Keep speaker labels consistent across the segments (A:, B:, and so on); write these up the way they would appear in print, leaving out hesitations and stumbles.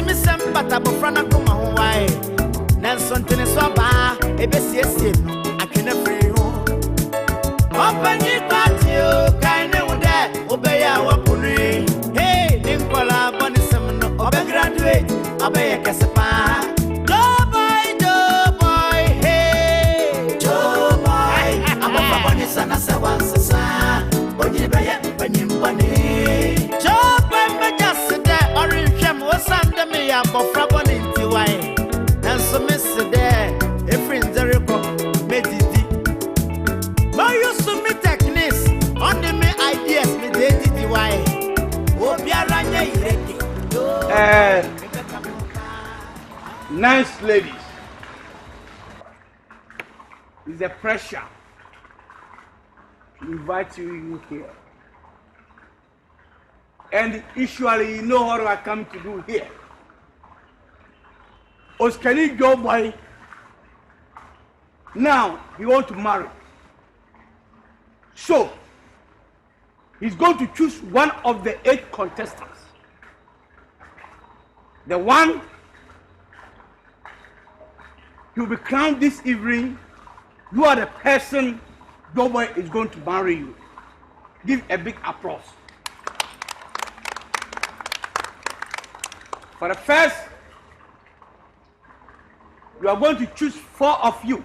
A: me some patabo frana come away. Nelson Teneswaba, a BCS, I can free you. Open it back you, kind of that, obey our pony. Hey, Nicola Bonisam, obey graduate, obey a Casapa. Joe boy, hey, Joe boy, I'm a Bonisana Savasa, Bonibaya, Bonibani. Joe boy, just there, orange jam was under me up for Frabon in Twi. And so, Mr. There, a friend, Jericho, Medidi. But you submit techniques on the main ideas, me did why.
B: Nice ladies. It's a pressure to invite you here. And usually you know what I come to do here. Oskani Joe boy. Now he wants to marry. So he's going to choose one of the 8 contestants. The one you'll be crowned this evening. You are the person Joe boy is going to marry you. Give a big applause. For the first, you are going to choose 4 of you.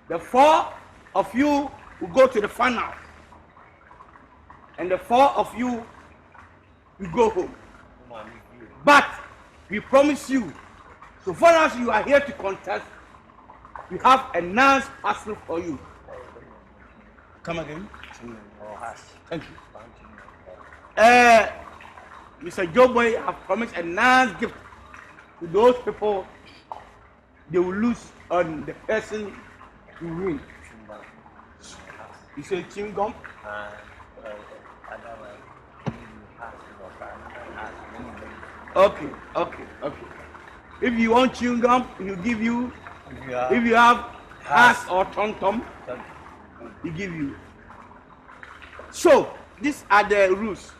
B: The 4 of you will go to the final. And the 4 of you will go home. But we promise you, so far as you are here to contest, we have a nice parcel for you. Come again? Thank you. Mr. Joe Boy have promised a nice gift to those people. They will lose on the person who win. You say chewing gum? Okay. If you want chewing gum, he'll give you. If you have has or tom, he give you. So these are the rules.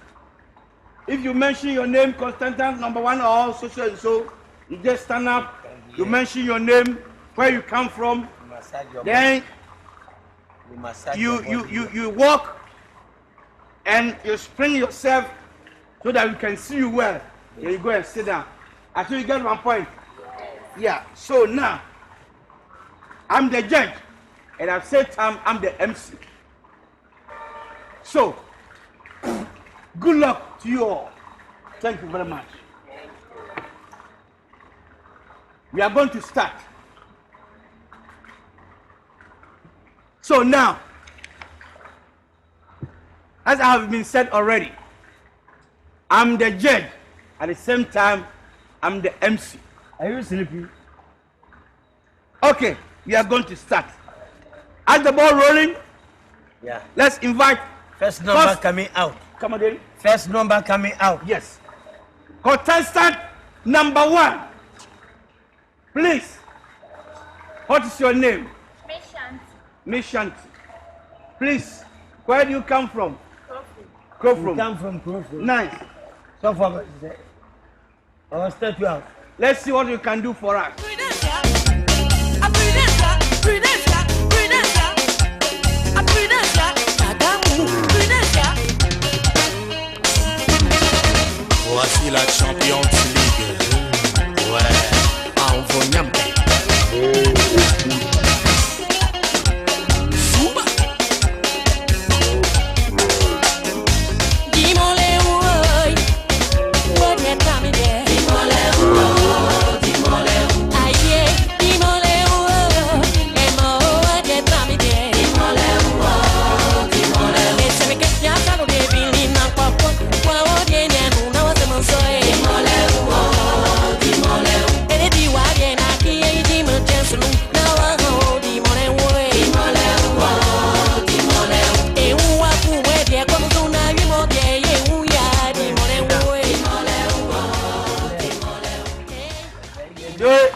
B: If you mention your name, Constantine number 1 or so, you just stand up. You mention your name, where you come from, then you walk and you spring yourself so that we can see you well. Then you go and sit down. Until you get 1 point. Yeah. So now I'm the judge, and at the same time I'm the MC. So good luck to you all. Thank you very much. We are going to start. So now, as I have been said already, I'm the judge. At the same time, I'm the MC.
C: Are you sleepy?
B: Okay, we are going to start. As the ball rolling,
C: Yeah.
B: let's invite
C: First number coming out.
B: Come again.
C: First number coming out.
B: Yes. Contestant number 1. Please. What is your name? Miss Shanti. Please. Where do you come from?
C: We come from Crowfoot.
B: Nice.
C: So far, I'll start you out.
B: Let's see what you can do for us.
D: Voici la Champions League. Ouais, en Vonyam.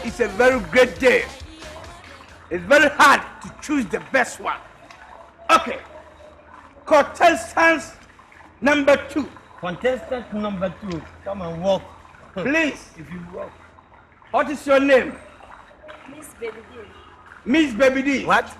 B: It's a very great day. It's very hard to choose the best one. Okay. Contestant number 2.
C: Contestant number 2, come and walk.
B: Please.
C: If you walk.
B: What is your name?
E: Miss Baby D.
B: Miss Baby D.
C: What?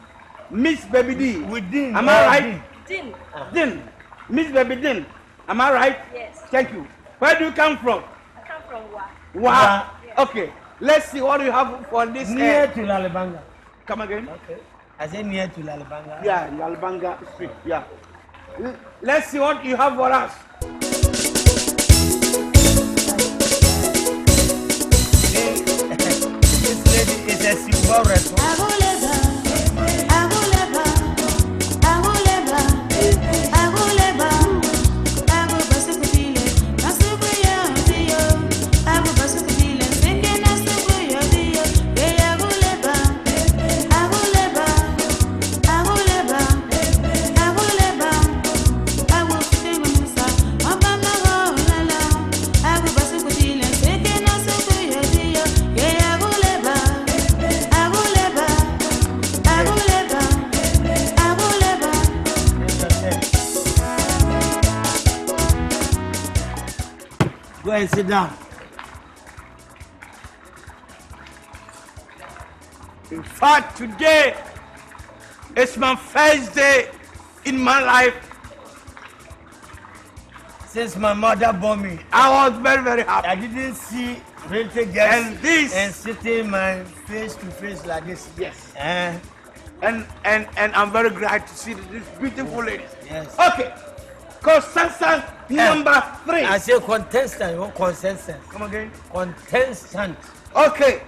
B: Miss Baby D.
C: Within.
B: Am I right?
E: Din.
B: Din. Miss Baby Din. Am I right?
E: Yes.
B: Thank you. Where do you come from?
E: I come from Wa.
B: Wow.
E: Yes.
B: Okay. Let's see what you have for this.
C: Near to Lalibanga.
B: Come again?
C: Okay. I say near to Lalibanga.
B: Yeah, Lalibanga Street. Yeah. Let's see what you have for us.
C: This lady is a silver record. Go and sit down.
B: In fact, today is my first day in my life.
C: Since my mother bore me,
B: I was very, very happy.
C: I didn't see pretty girls
B: And this-
C: and sitting my face to face like this.
B: Yes.
C: Uh,
B: And I'm very glad to see this beautiful lady.
C: yes.
B: Okay. Contestant number 3.
C: I say contestant, what contestant?
B: Come again.
C: Contestant.
B: Okay.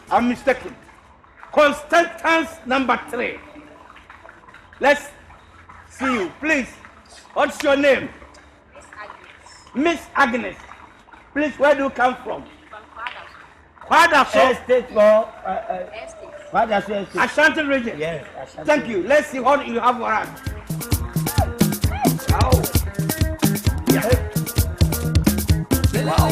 B: I'm mistaken. Contestant number 3. Let's see you, please. What's your name?
E: Miss Agnes.
B: Miss Agnes. Please, where do you come from?
E: From Father.
B: Father,
C: Estate or
E: Estate.
C: what does you say?
B: Ashanti region.
C: Yes. Ashanti.
B: Thank you. Let's see what you have for us. Wow. Yeah. Wow.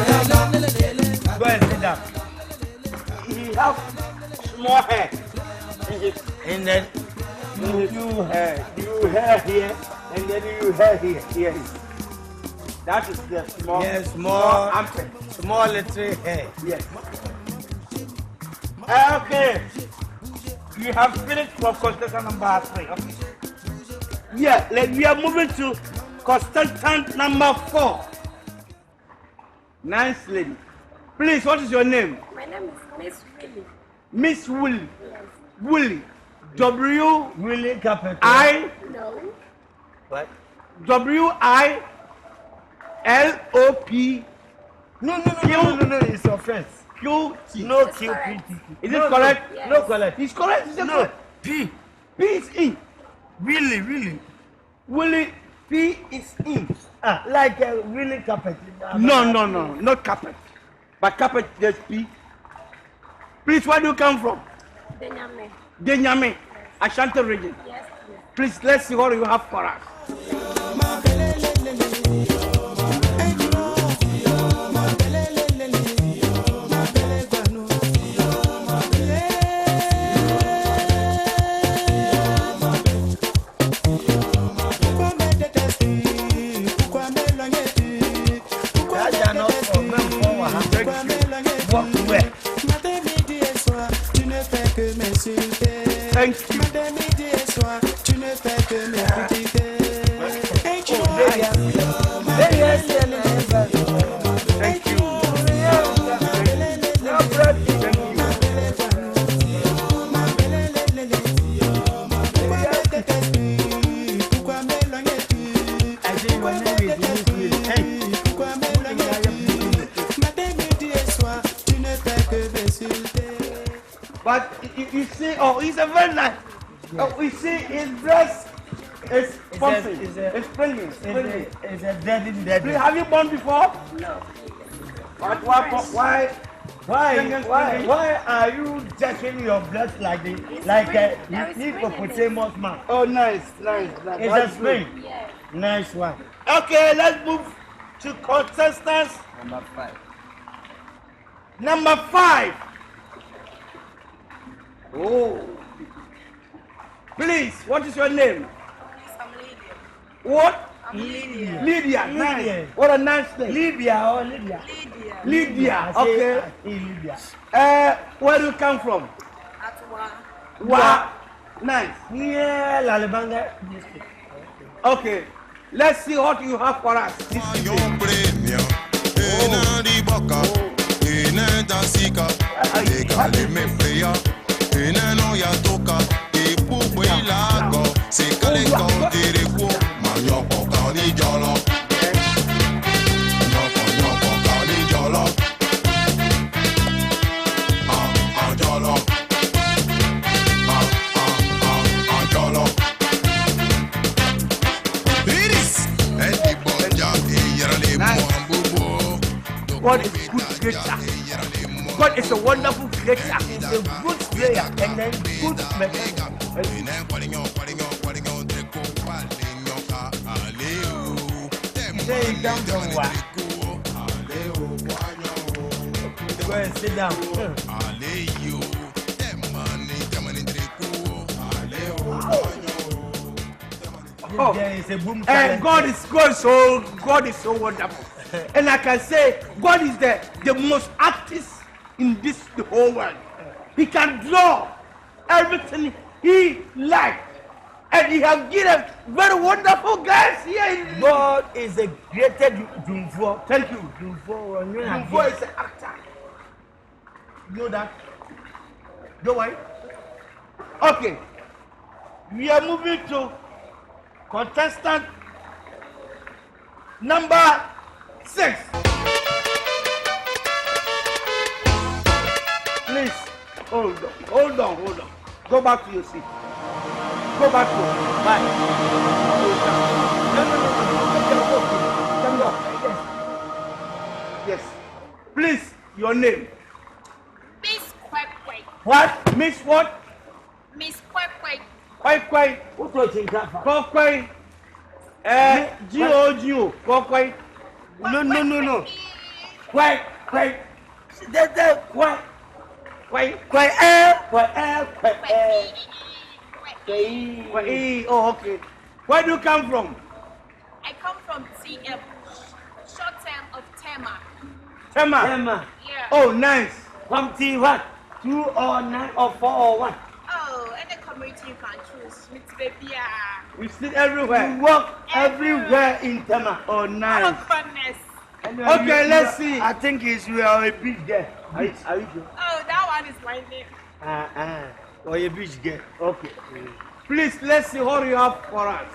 C: Go and sit down.
B: He have small hair.
C: And then
B: You hair here, and then you hair here. Here. That is the small.
C: yes,
B: small
C: more
B: armpit.
C: small little hair.
B: Yes. Okay. You have finished for contestant number 3. Okay. Yeah, we are moving to contestant number 4. Nice lady. Please, what is your name?
E: My name is Miss Willie.
B: Miss Willie.
E: Yes.
B: Willie. W
C: Willie Carpenter.
B: I
E: No.
C: What?
B: W I L O P
C: No, it's offense.
B: Q T.
C: No
E: It's
C: Q
E: correct.
C: P.
B: Is it correct?
E: Yes.
C: No correct.
B: He's correct. Is it
C: No.
B: correct?
C: P.
B: P is in.
C: Willie.
B: Willie, P is in.
C: Ah, like Willie Carpenter.
B: No, not carpet. But carpet, there's P. Please, where do you come from?
E: Benjamin.
B: Denyame, Ashanti region.
E: Yes. Yes.
B: Please, let's see what you have for us. Thank you. Thank you. But you see, oh, he's a very nice. Oh, we see his dress is pumping. It's springing.
C: It's a dead.
B: Have you born before?
E: No.
B: But why?
C: Why are you jacking your blood like the hippopotamus man?
B: Oh, nice.
C: It's a spring.
E: Yeah.
C: Nice one.
B: Okay, let's move to contestants. Number 5. Oh. Please, what is your name?
E: I'm Lydia.
B: What?
E: I'm Lydia.
B: Lydia. Nice. What a nice name.
C: Libya or Libya?
B: Lydia. Okay.
C: Libya.
B: Where do you come from?
E: Atwa.
B: Wow. Nice.
C: Yeah, Lalibanga district.
B: Okay. Let's see what you have for us. God is good creator. God is a wonderful creator. He's a good player and then good mechanic.
C: There you come from what? Go and sit down.
B: Oh, and God is so wonderful. And I can say God is the most artist in the whole world. He can draw everything he likes. And he has given very wonderful guys here.
C: God is a greater Dumfo.
B: Thank you.
C: Dumfo
B: is an actor. You know that? Don't worry. Okay. We are moving to contestant number 6. Please, hold on. Go back to your seat. Go back to your seat. Bye. No. Yes. Please, your name.
E: Miss Kwekwe.
B: What? Miss what?
E: Miss Kwekwe.
B: Kwekwe.
C: What do you think of?
B: Kwekwe. G-O-G-O. Kwekwe. No. Kwek. Oh, okay. Where do you come from?
E: I come from TM. Short term of Tema.
B: Tema.
E: Yeah.
B: Oh, nice.
C: From T what? 2 or 9 or 4 or 1?
E: Oh, any community you can choose. With baby.
B: We sit everywhere.
C: You walk everywhere in Tema.
B: Oh, nice.
E: Oh, goodness.
B: Okay, let's see.
C: I think you are a big girl. Are you sure?
E: Oh, that one is my name.
C: Or a big girl. Okay.
B: Please, let's see what you have for us.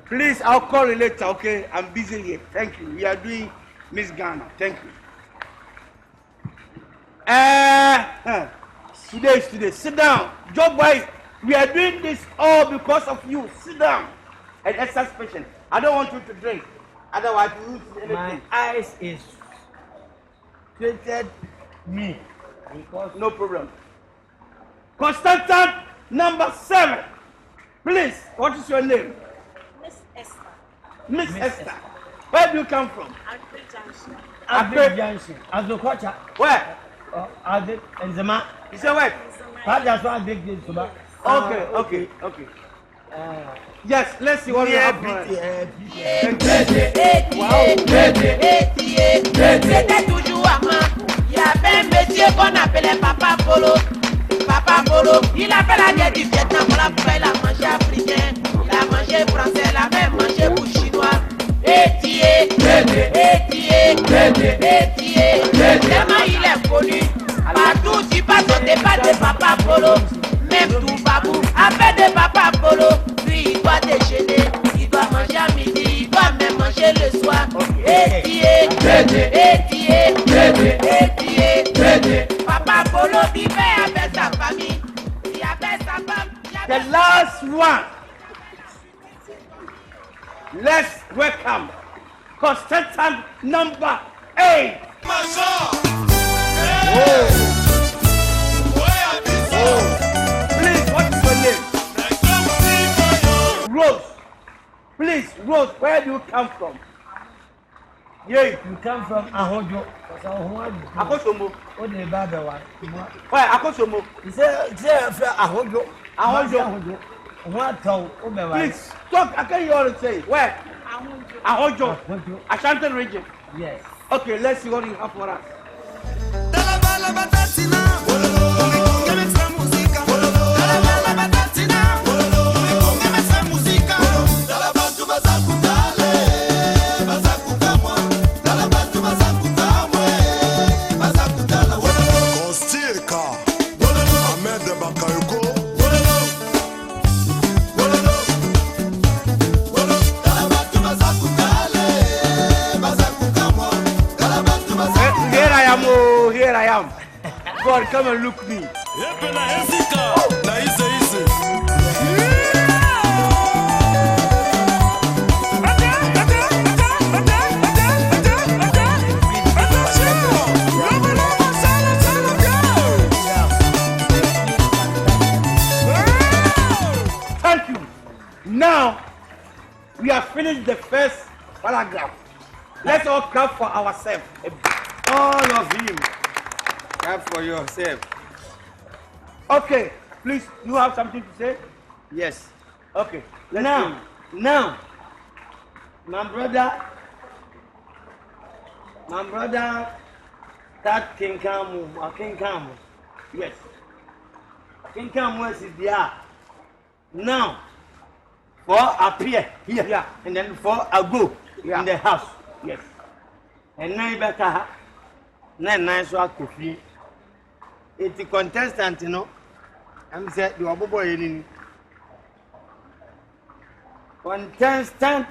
B: Please, I'll call you later, okay? I'm busy here. Thank you. We are doing Miss Ghana. Thank you. Today is today. Sit down. Job wise, we are doing this all because of you. Sit down and exercise patience. I don't want you to drink. Otherwise, you lose anything.
C: My eyes is treated me.
B: Because no problem. Consultant number 7. Please, what is your name?
E: Miss Esther.
B: Miss Esther. Where do you come from?
E: Agri Junction.
C: Agri Junction. Azokocha.
B: Where?
C: Agri Enzema.
B: You say where?
C: That's why I did this.
B: Okay. Yes, let's see what you have for us.
F: C'était toujours à moi. Il y avait un monsieur qu'on appelait Papa Polo. Papa Polo, il a fait la guerre du Vietnam. Voilà pourquoi il a mangé africain. Il a mangé français, il a même mangé pour chinois. Tellement il est connu. Partout tu passes au départ de Papa Polo. Même tout babou a fait de Papa Polo. Lui il doit déjeuner, il doit manger à midi, il doit même manger le soir. Papa Polo vivait avec sa famille. Il y avait sa femme.
B: The last one. Let's welcome contestant number 8. Please, what is your name? Rose. Please, Rose, where do you come from? Yeah.
C: You come from Ahojo.
B: Akosomo.
C: What the Baba one?
B: Where? Akosomo.
C: He said, Ahojo.
B: Ahojo.
C: What town?
B: Please, talk. I can hear you say. Where? Ahojo. Ashanti region.
C: Yes.
B: Okay, let's see what you have for us. Here I am. God, come and look me. Thank you. Now, we have finished the first paragraph. Let's all clap for ourselves. All of you.
G: Clap for yourself.
B: Okay, please, you have something to say?
G: Yes.
B: Okay.
C: Now, my brother, that King Kamu.
B: Yes.
C: King Kamu is there. Now, for appear here,
B: Yeah.
C: and then for a go in the house.
B: Yes.
C: And now better. Now nice work to feel. It's a contestant, you know. I'm saying you are boy in contestant.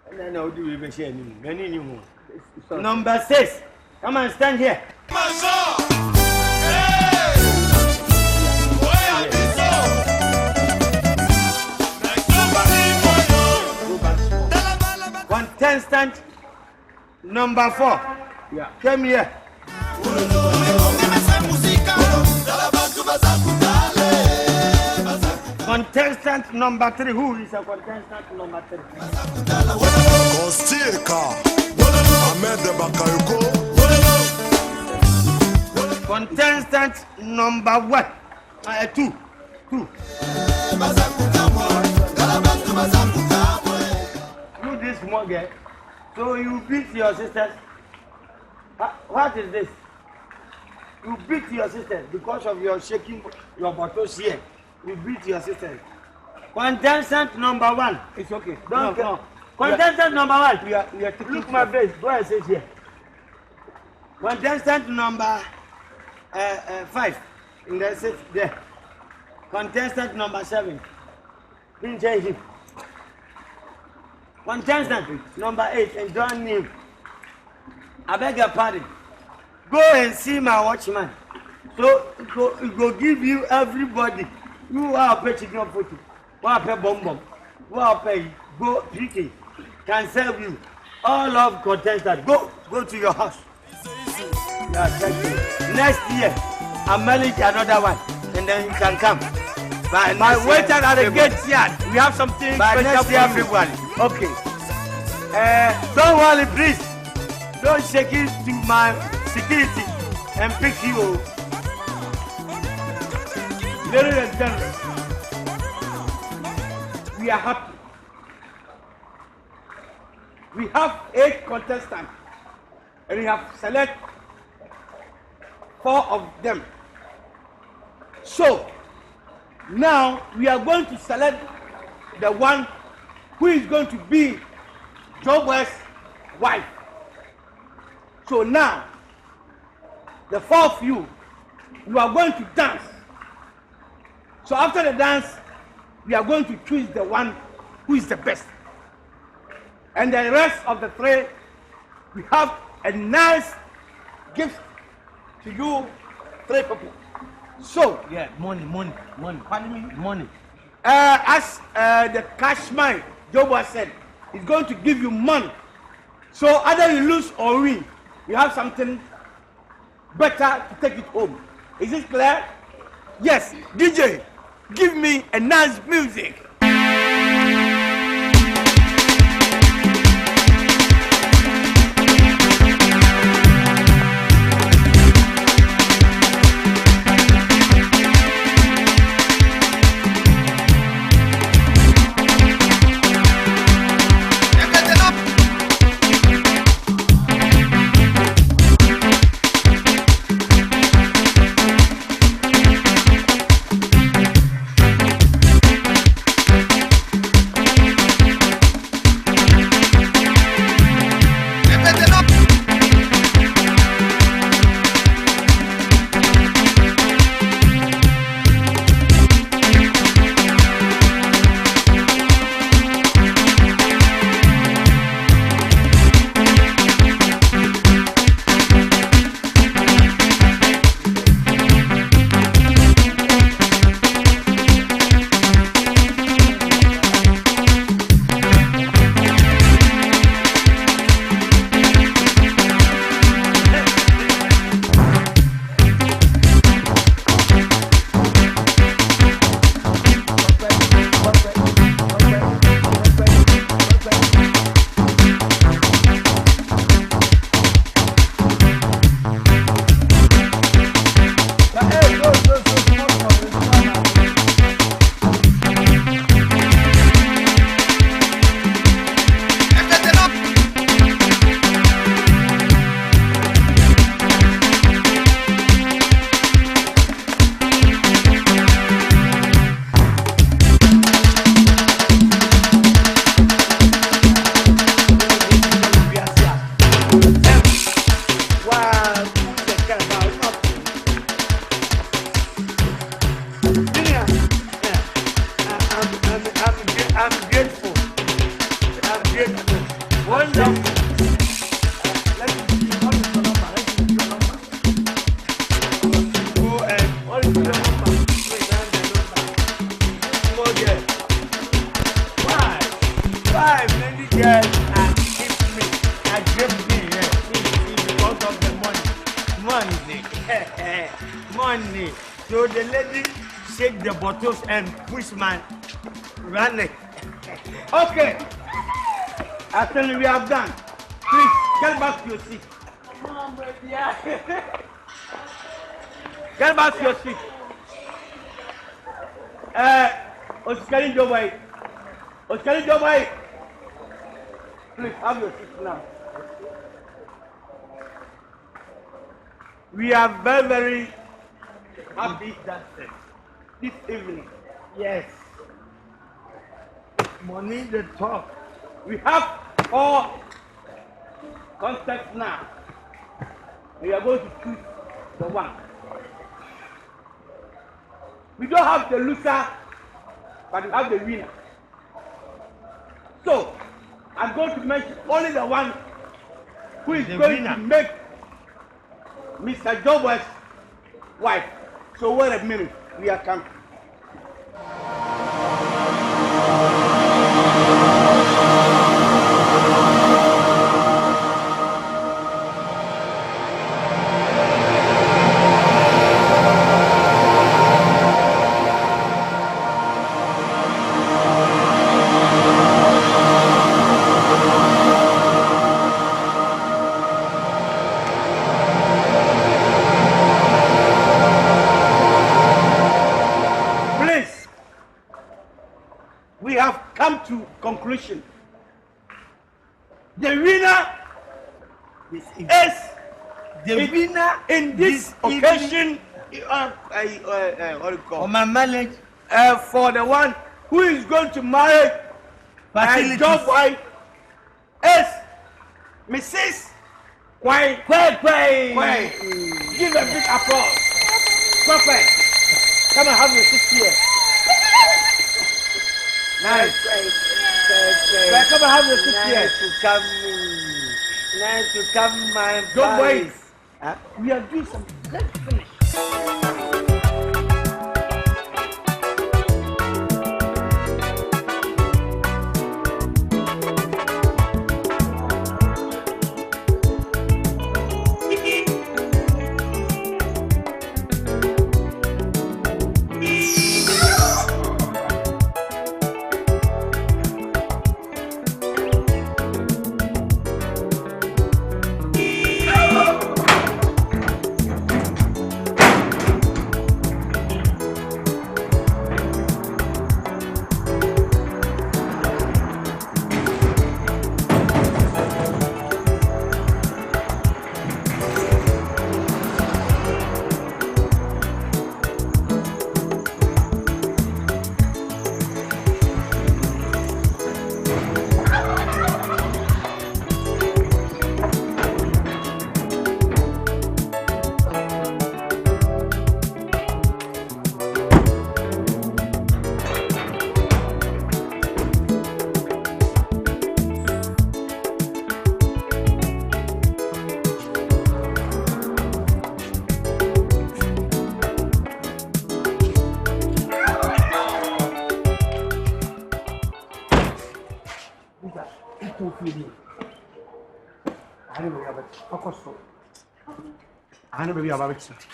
C: And then I'll do even share any more. Number 6. Come and stand here. Contestant number 4.
B: Yeah.
C: Come here. Contestant number 3. Who is a contestant number 3? Contestant number 1. 2. You this small girl. So you beat your sisters. What is this? You beat your sisters because of your shaking your bottles here. You beat your sisters. Contestant number 1.
B: It's okay.
C: Don't
B: No.
C: Contestant number 1.
B: We are taking
C: Look my face. Go and sit here. Contestant number 5. In the sit there. Contestant number 7. Pinch him. Contestant number 8. And join him. I beg your pardon. Go and see my watchman. So he go give you everybody. You are pay chicken photo. Who are pay bomb. Who are pay go PK. Can serve you. All of contestants. Go to your house. Yeah, thank you. Next year, I'll manage another one. And then you can come.
B: My waiter at the gate yard. We have something
C: by
B: special
C: next year,
B: for you.
C: February.
B: Okay.
C: Don't worry, please. Don't shake it to my security and pick you.
B: Ladies and gentlemen, we are happy. We have 8 contestants and we have selected 4 of them. So now we are going to select the one who is going to be Jobo's wife. So now the 4 of you are going to dance. So after the dance, we are going to choose the one who is the best. And the rest of the 3, we have a nice gift to you 3 people. So
C: Yeah, money.
B: pardon me?
C: Money.
B: As the cashman Jobo said, he's going to give you money. So either you lose or win, you have something better to take it home. Is it clear? Yes, DJ, give me a nice music.
C: Money. So the lady shake the bottles and push my running.
B: Okay. After we have done, please get back to your seat. Get back to your seat. Osikari Jobai. Osikari Jobai. Please have your seat now. We are very, very happy that this evening, yes, money the talk. We have 4 contacts now. We are going to choose the one. We don't have the loser, but we have the winner. So, I'm going to mention only the one who is going to make Mr. Jobber's wife. So wait a minute, we are coming. To conclusion. The winner is the winner in this occasion. What do you call?
C: For my marriage.
B: For the one who is going to marry my job wife is Mrs. Twi. Give a big applause. Twi. Come and have your seat here. Nice. Come and have your seat here.
C: Nice to come, my
B: Don't wait.
C: Huh?
B: We are doing something. Let's finish.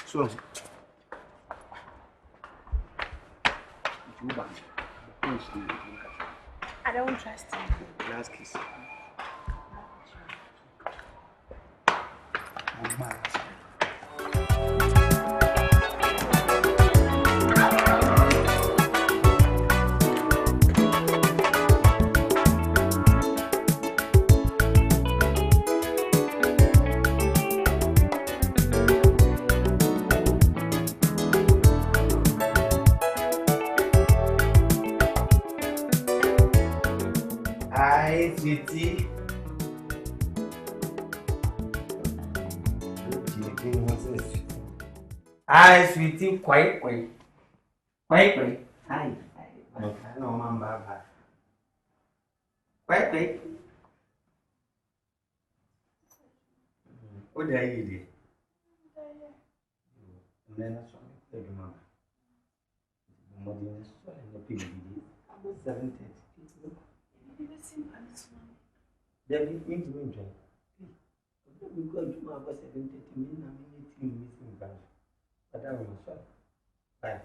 B: So.
E: I don't trust you.
B: Last kiss.
C: Sweetie. Hi, sweetie. Quite. Hi. I know, Mama. Quite. What are you doing? I'm not sure. Mama. Mother is so 7:30. David, me to enjoy. We go to my boss 7:30 missing branch. But I will not. Bye.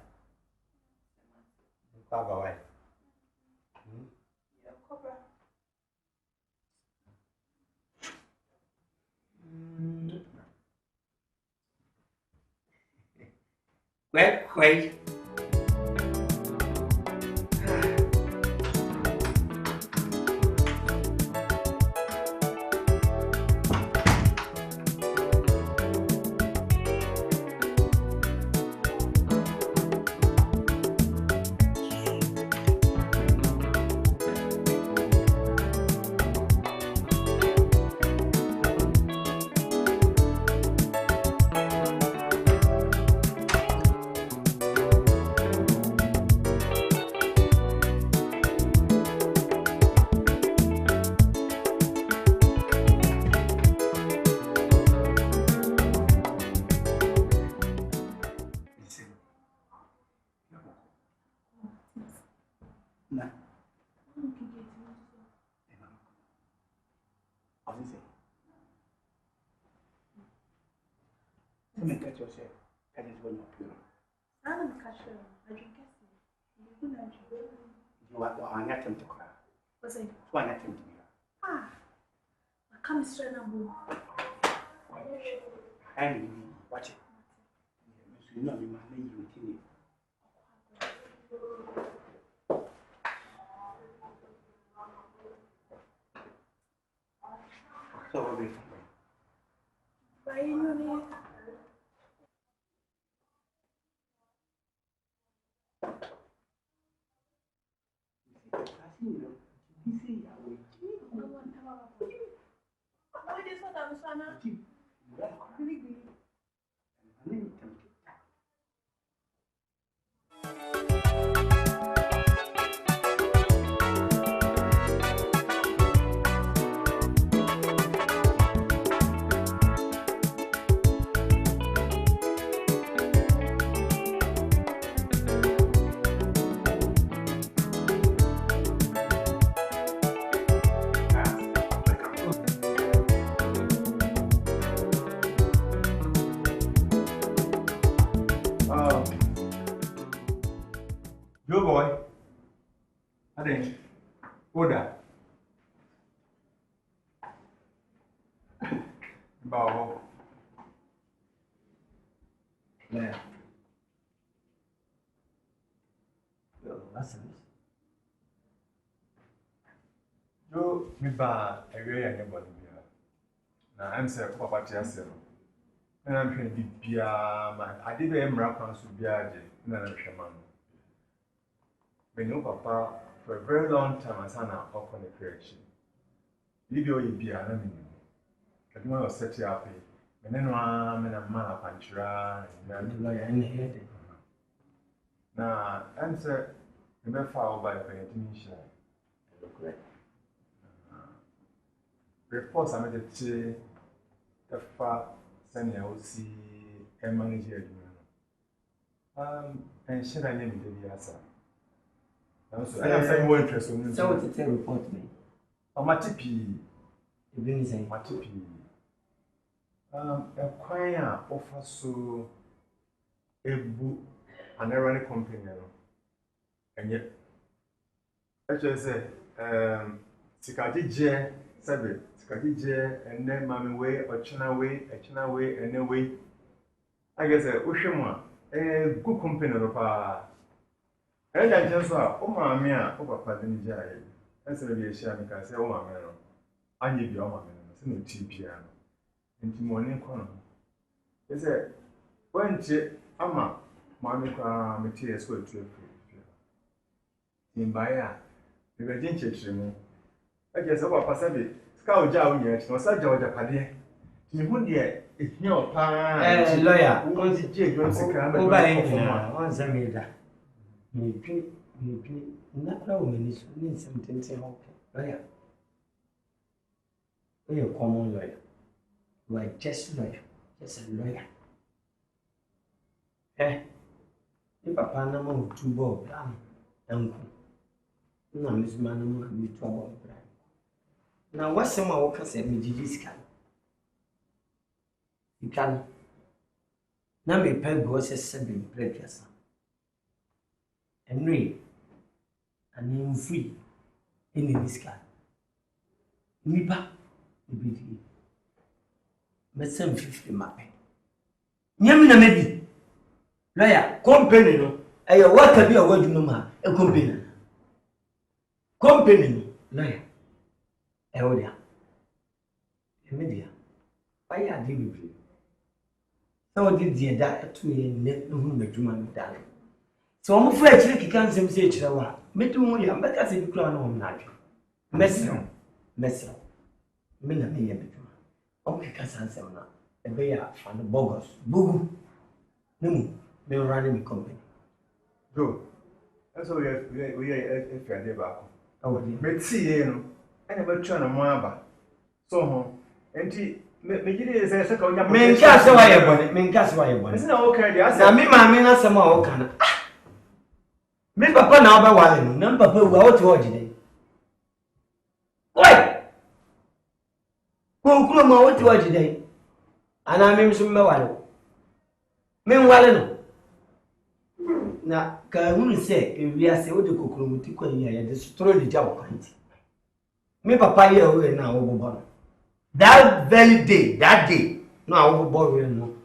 C: Bye.
E: Yeah, Cobra.
C: Quite.
H: this thing. Let me catch yourself. That is what you're doing.
E: I don't catch you. I drink it.
H: You are not to cry.
E: What's it?
H: Why not to me?
E: Ah, I can't straight now.
H: And watch it. You know, you might need you. So, what do you think?
E: Why you know me?
I: Yo boy, I think, order. Bow.
C: Yeah. Yo, lessons.
I: Yo, me ba, I really ain't body here. Now I'm saying, Papa Tiasel. And I'm trying to be man. I did a miracle to be a shaman. When your papa for a very long time as an up on the creation. Video you be an enemy. I don't want to set you up. And then one and a man of Panchra and
C: lawyer in here.
I: now answer remember foul by penetration.
C: Look right.
I: Reports I made the far senior will see a manager. And should I name it the answer? I have some more interest in
C: So what's the report me?
I: Oh, Matipi.
C: You been saying
I: Matipi. A choir offers so a book, an ironic company. And yet, actually, say, Sikati Sabe, Sikati and then Mammy Way, or China Way, and then way. I guess a Ushima, a good company of and I just saw, oh, mammy, oh, Papa, the Nijay. That's a very shame. I say, oh, mammy, I need your mammy, no cheap piano. Into morning corner. They said, when Amma, mammy, materials go to in Baya, the Virgin Church. I guess about Pasabi, Scout Jow yet, no such Georgia Paddy. You wouldn't yet, it's your plan.
C: Lawyer,
I: once a jig, once a crab,
C: once I made that. Maybe, not no minister needs something to help. Lawyer, we are common lawyer. Like just lawyer, just a lawyer. Eh, if Papa Nama 2 bob, uncle. No, Miss Manama, me trouble. Now, what's some of what said me, this can? You can. Now, me peg was a 7 breakfast. And read, and I'm free in this car. Nipa, the beauty. Mesem 50 mapping. Yamina maybe. Lawyer, company no. Ayo what can be a word no ma, a company. Company, lawyer. Eodia. Media. Why are they with you? So did the that to a net no human darling. So I'm afraid you can't say Chihuahua. Metu ya mbeka se bikura na omnaje. Mesro. Mina me ya betu. Okay ka sanse na. Ebe ya fan bogus. Bugu. Nemu me running me company.
I: Go. That's all we are if you back.
C: Oh,
I: Me see no. Ene betu na mo aba. So ho. Enti me gidi say ka onya.
C: Me nka se wa ye bone. Me nka se wa ye bone.
I: Ese na okay dey ase.
C: Na me ma me na se ma o kana. Me papa na oba wale no. Na papa wu a o ti o jide. Oi! Who grew more what you are today? And I mean, some Mawalo. Meanwhile, now, can we say if we are saying the cocoon to call you and destroy the job? Me papa here away now over that very day, no over no.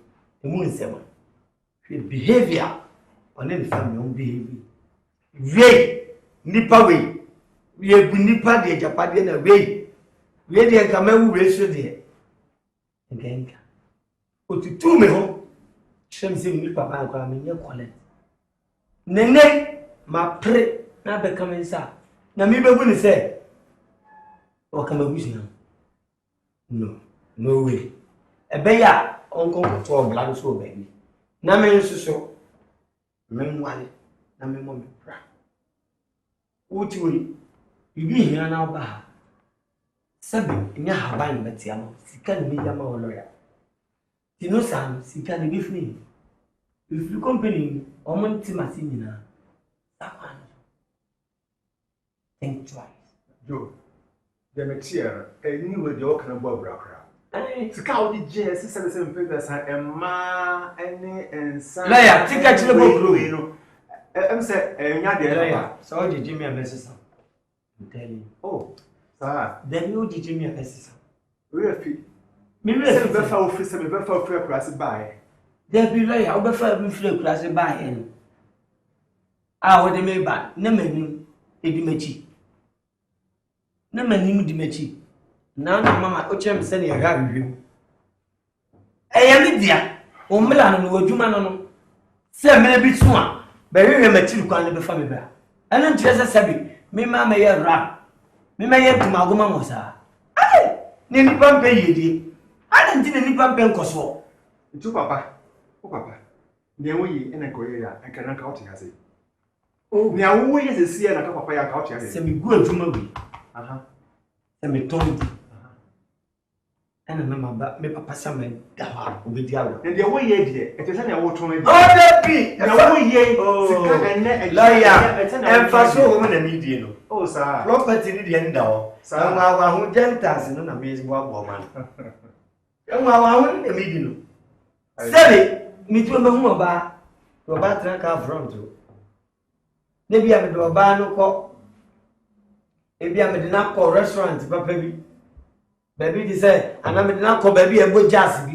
C: The moon is seven. Behavior on any family own behavior. Way, nipper way. We have been nipper the Japadian way. We had the Kamu ratio there. Again, but to 2 me home, Shamsi me papa coming your quality. Nene, my pray, not becoming sa. Now, me going to say, or come a vision. No, no way. A bear, uncle, for blood so baby. Namen so. Meanwhile, Namen Mommy. What you be here now, Bah. Seven in your Havan, Betiamo, she can be a more lawyer. You know, Sam, she can give me. If you company, Oman Timatina, that one. Think twice.
I: Joe, the material, and you were the Okan above Rakra. To count the Jess, 7 papers, and ma, and son.
C: Lawyer, take a chill, you know.
I: I'm saying, and you're the lawyer.
C: So did Jimmy a message? I'm telling you.
I: Oh, sir.
C: Then you did Jimmy a message.
I: Really?
C: Maybe
I: I said, Before officer, before fair class by.
C: There be lawyer, I'll be fair with flow class by him. I would have made back, no man, Edimechi. No man, Dimechi. Now, Mamma, Ochem said, I have you. I am Lydia, or Milan, or Juman. Say, maybe soon, but you have a chill kind of family. And then just a me mamma, you're rap. Me may have to Magomamosa. Aye, Nini Pampe, you I didn't any Pampe Cosmo.
I: To Papa. Oh, Papa. Near we in a Korea, I cannot count it. Oh, now we is a sea and a cup of fire couch. Send me good to movie. Send me told. And remember, me papa Samuel, with the other. And the way it is any water. Oh, that be! And away, lawyer, and fast woman and median. Oh, sir, property the end now. Sir, who gentles in an amazing woman. And I want a median. Say, me to a mumba, to a batter car front. Maybe I'm a bar no call. Maybe I'm a dinner call restaurant, Papa. Baby, they say, and I'm not call baby a good jazz.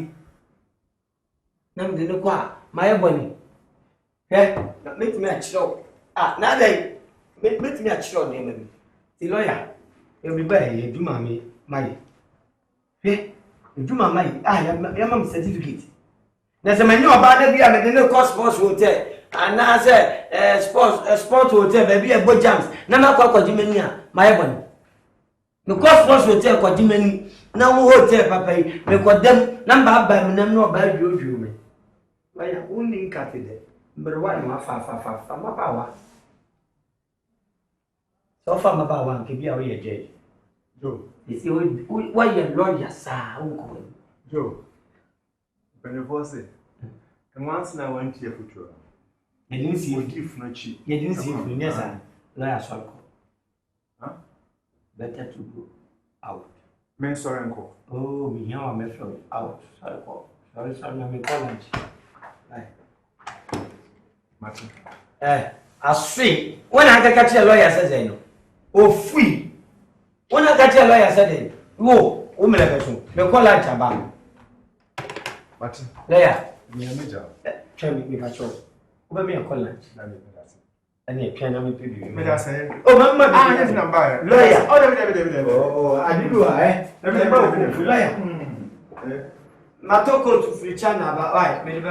I: Nam didn't qua, my bunny. Hey, make me a show. Ah, now they make me a show, name. The lawyer, you'll be better, you do mammy, my. Hey, you do my money. I have my certificate. There's a menu about it, I'm in the cost sports hotel. And now I say, sports hotel, baby, a boy jams. Nana Coco Jimenia, my bunny. The cost sports hotel, Codimani. Now, hotel, Papa, make what them number by me, no bad you. Why, only cut it. But why, my power? So far, my power can be our judge. Joe, you see, why you're lawyer, sir, uncle. Joe, when you was it, and once now went to your future. You didn't see you give no cheap. You didn't see you, yes, sir. Lawyer, huh? Better to go out. Men sorry, uncle. Oh, we know I'm out. Sorry, I'm in college. Martin. I see. When I catch a lawyer, says I know. Oh, free. When I catch a lawyer, said, whoa, woman, the college about Martin. There, you are major. Tell me, my child. Over me a college. And you can only pay you. Oh, Mamma, I have number. Lawyer. Oh, I do. Lawyer. Matoko to free China, but why? Maybe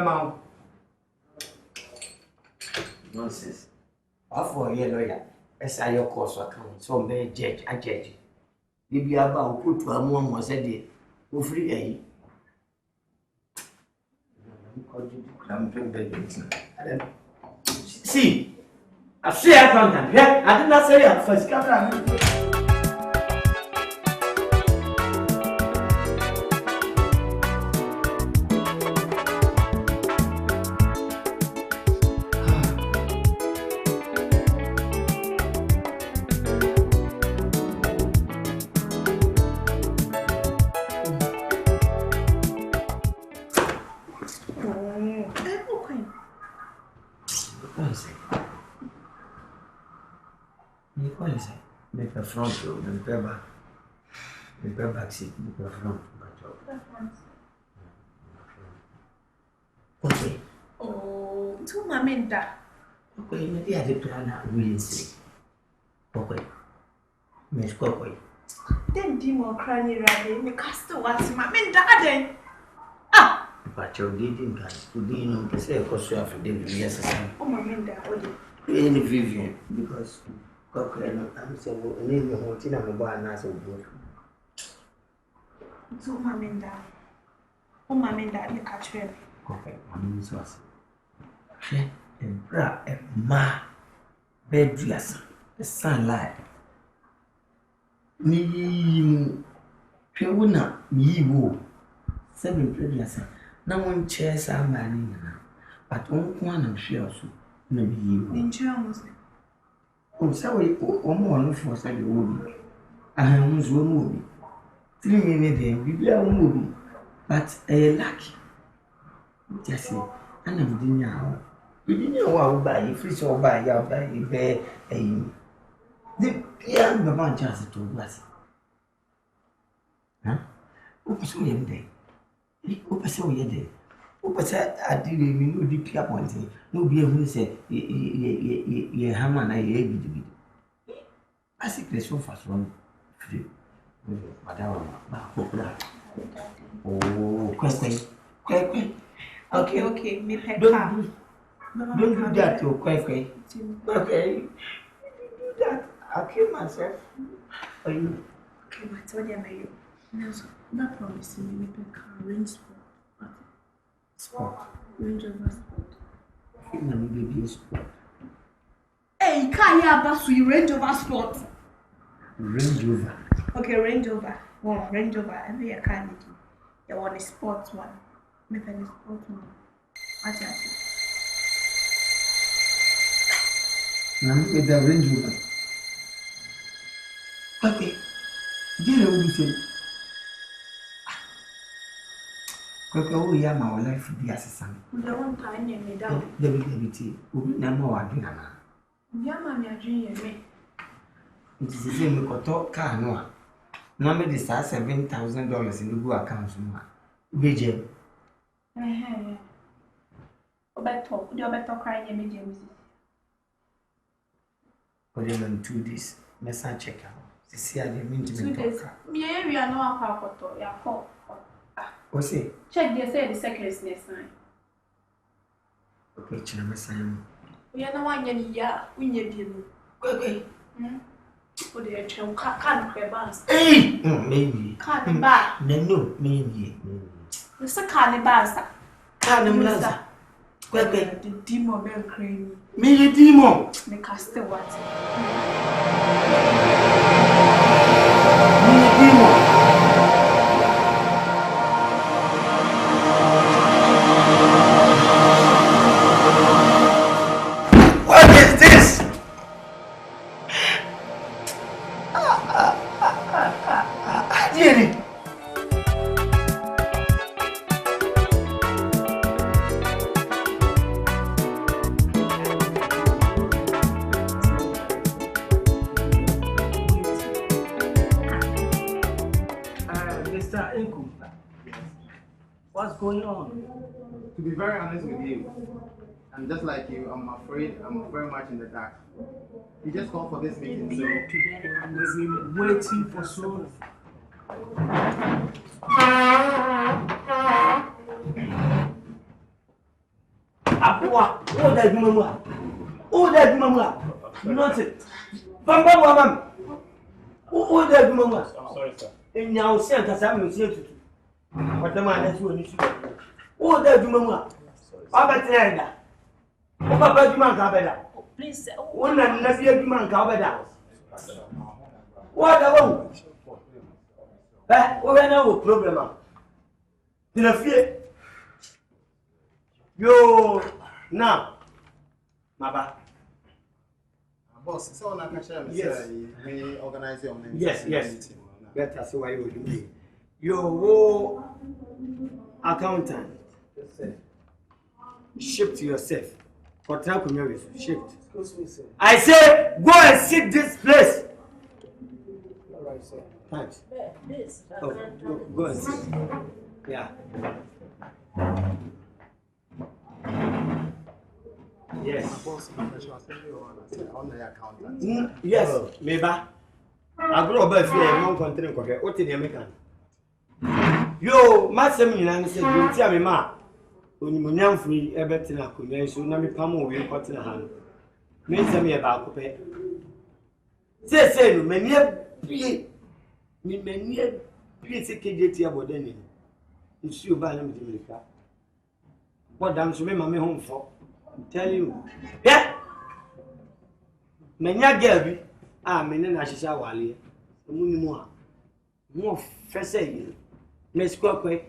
I: nonsense. For a lawyer, as I your course account, so may judge, I judge. The be about put to a mom was a day. Who free a see. I see I found them. Yeah, I did not say it first.
H: What is it? Make a front row, make a back. Make a back seat, make a front. Okay.
E: Oh, to Maminda.
H: Okay, maybe I did plan out really say. Okay. Miss Cocoy.
E: Then Dimo cranny rabbit, me cast what's Maminda then. Ah!
H: But you didn't know to say a question for them. Yes,
E: oh, Maminda,
H: any Vivian because Cocoy, I'm saying, name your whole thing. I'm about an answer.
E: To Maminda. Oh, Maminda, you catch him.
H: Okay, I'm so sorry. And bra and ma bedress, the sunlight. Me, Puna, me woo. 7 previous. No one chairs are manning, but one I'm sure so. No, you.
E: In Germans.
H: Oh, sorry, or more for Sunday movie. I was one movie. 3 minutes, we be a movie, but a lucky. Just say, and I'm doing now. You didn't know how buy a free or buy your buy a bear a the young man just to was. Huh? Open your day. Open so your day. Open said, I didn't mean no deep up one thing. No be able to say, ye hammer and I egg it. I see the so fast one free. Madame, oh, quick.
E: Okay, me pick
H: Don't do that to quick. Okay, do that. I'll kill myself. Are you?
E: Okay, I told you, no, that promise me pick range sport.
H: Sport.
E: Range over sport.
H: You know, baby, sport.
E: Hey, can't you have a range over sport?
H: Range over.
E: Okay, range over. Well, range over. Every year can't do. You want a sports one. Maybe a sports one. What's that?
H: Now with the range over. Okay. Dear, what do you say? Because we are my life the assistant.
E: We don't want to name me down.
H: The big we never are doing now.
E: Yama, me a dream, me.
H: It is the same with Koto car, no. No, me this $7,000 in the go account. BJ.
E: Obeto, the Obeto crying, me, James.
H: But then 2 days, message check out. See, I didn't mean to
E: 2 days. Me, we are no Apakoto, ya call.
H: What's it?
E: Check they say the second is next time.
H: Okay, China, Messan.
E: We are no one ya, we need you.
H: Okay.
E: For the actual can't be bars.
H: Hey! Maybe.
E: Can't bar.
H: No, maybe.
E: Mr. Cannibals.
H: Cannibals.
E: The demon bell crane.
H: Me, demon.
E: The caster what?
H: Me, demon. What is this?
C: Mr. Inku, what's going on?
G: To be very honest with you, and just like you, I'm afraid I'm very much in the dark. You just called for this meeting, so
C: We've been waiting for so long. Abua, oh that mama, oh that mama, nothing. Bamba mama, oh that mama.
I: I'm sorry, sir.
C: And now send us some music. But the man that's when you see. Oh that mama, Abatina. Oh, Papa, you man Cabella.
E: Please,
C: One and never you man Cabella. What about? We have no problem. The fear. Yo, now, Maba.
G: boss, so now can share
C: Yes.
G: we organize your name.
C: Yes. Better so why you do. Your accountant. Ship to yourself. For Tranquil shift.
J: Excuse me, sir.
C: I say, go and sit this place.
J: All right, sir.
C: Thanks.
F: This,
C: Oh, go and sit. Yeah. Yes. Yes, maybe. I grew up here in one country. What in the American? Yo, my seminar said, you tell me, ma. When you young free, everything I could make, so now me come over and cut in a hand. Me tell me about it. Say, many say, KJT about any. It's you by them, Jamaica. What damn so me mammy home for? I'm telling you. Yeah. Many girl be. Many Nashisha Wally. More first say, Miss Cockway.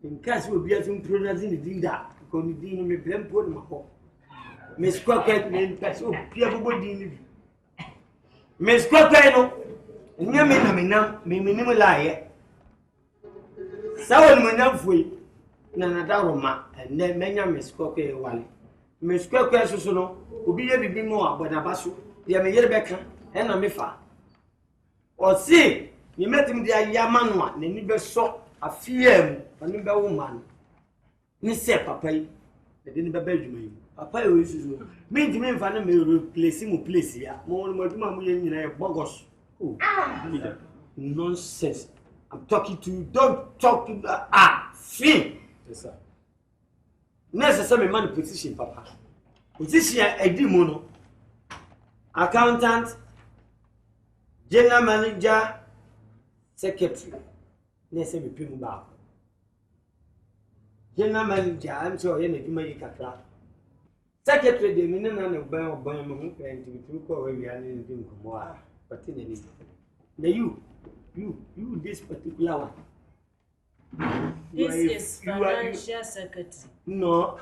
C: In case we'll be having products in the dinner, because we didn't make them put my home. Miss Cockett may pass over everybody. Miss Cockett, no, Yamina, me minimum lie. Someone may not free, Nanadama, and then many Miss Cockett Wally. Miss Cockett, so will be every bit more, but a basu, the American, and a mifa. Or see, you met him the Yaman one, the neighbor saw a fear. A number woman. Miss Papa, they didn't be Benjamin. Papa is mean to me if I may replace him, place here. More in a bogus. Oh, nonsense. I'm talking to you. Don't talk to the fee. Yes, sir. Necessary money position, Papa. Position a demono. Accountant, general manager, secretary. Necessary people back. General manager, I'm sorry, you make a clap. Secretary, the minute and a bell of Bama and to call we are in the more. But in any you, this particular one.
F: This is financial secretary.
C: No.